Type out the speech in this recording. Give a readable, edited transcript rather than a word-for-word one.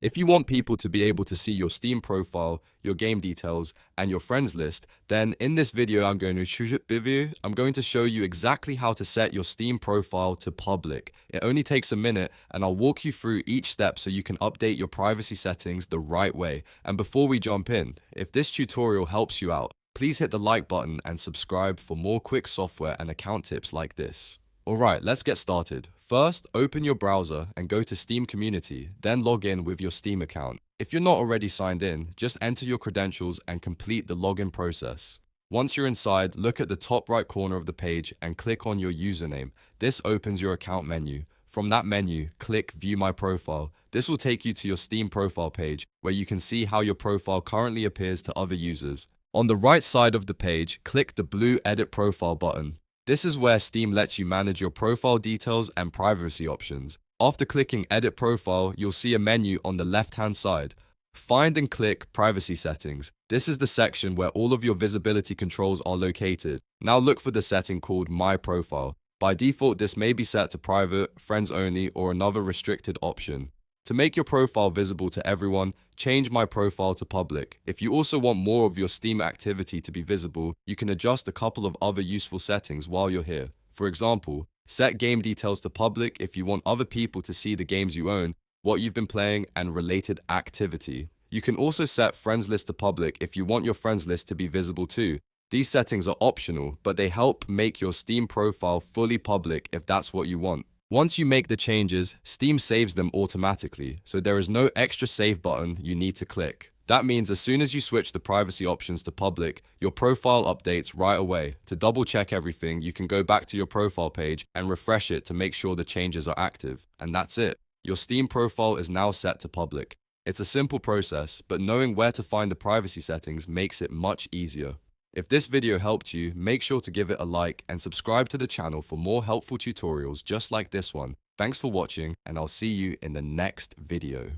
If you want people to be able to see your Steam profile, your game details, and your friends list, then in this video I'm going to show you exactly how to set your Steam profile to public. It only takes a minute and I'll walk you through each step so you can update your privacy settings the right way. And before we jump in, if this tutorial helps you out, please hit the like button and subscribe for more quick software and account tips like this. Alright, let's get started. First, open your browser and go to Steam Community, then log in with your Steam account. If you're not already signed in, just enter your credentials and complete the login process. Once you're inside, look at the top right corner of the page and click on your username. This opens your account menu. From that menu, click View My Profile. This will take you to your Steam profile page, where you can see how your profile currently appears to other users. On the right side of the page, click the blue Edit Profile button. This is where Steam lets you manage your profile details and privacy options. After clicking Edit Profile, you'll see a menu on the left-hand side. Find and click Privacy Settings. This is the section where all of your visibility controls are located. Now look for the setting called My Profile. By default, this may be set to private, friends only, or another restricted option. To make your profile visible to everyone, change My Profile to public. If you also want more of your Steam activity to be visible, you can adjust a couple of other useful settings while you're here. For example, set game details to public if you want other people to see the games you own, what you've been playing, and related activity. You can also set friends list to public if you want your friends list to be visible too. These settings are optional, but they help make your Steam profile fully public if that's what you want. Once you make the changes, Steam saves them automatically, so there is no extra save button you need to click. That means as soon as you switch the privacy options to public, your profile updates right away. To double check everything, you can go back to your profile page and refresh it to make sure the changes are active. And that's it. Your Steam profile is now set to public. It's a simple process, but knowing where to find the privacy settings makes it much easier. If this video helped you, make sure to give it a like and subscribe to the channel for more helpful tutorials just like this one. Thanks for watching, and I'll see you in the next video.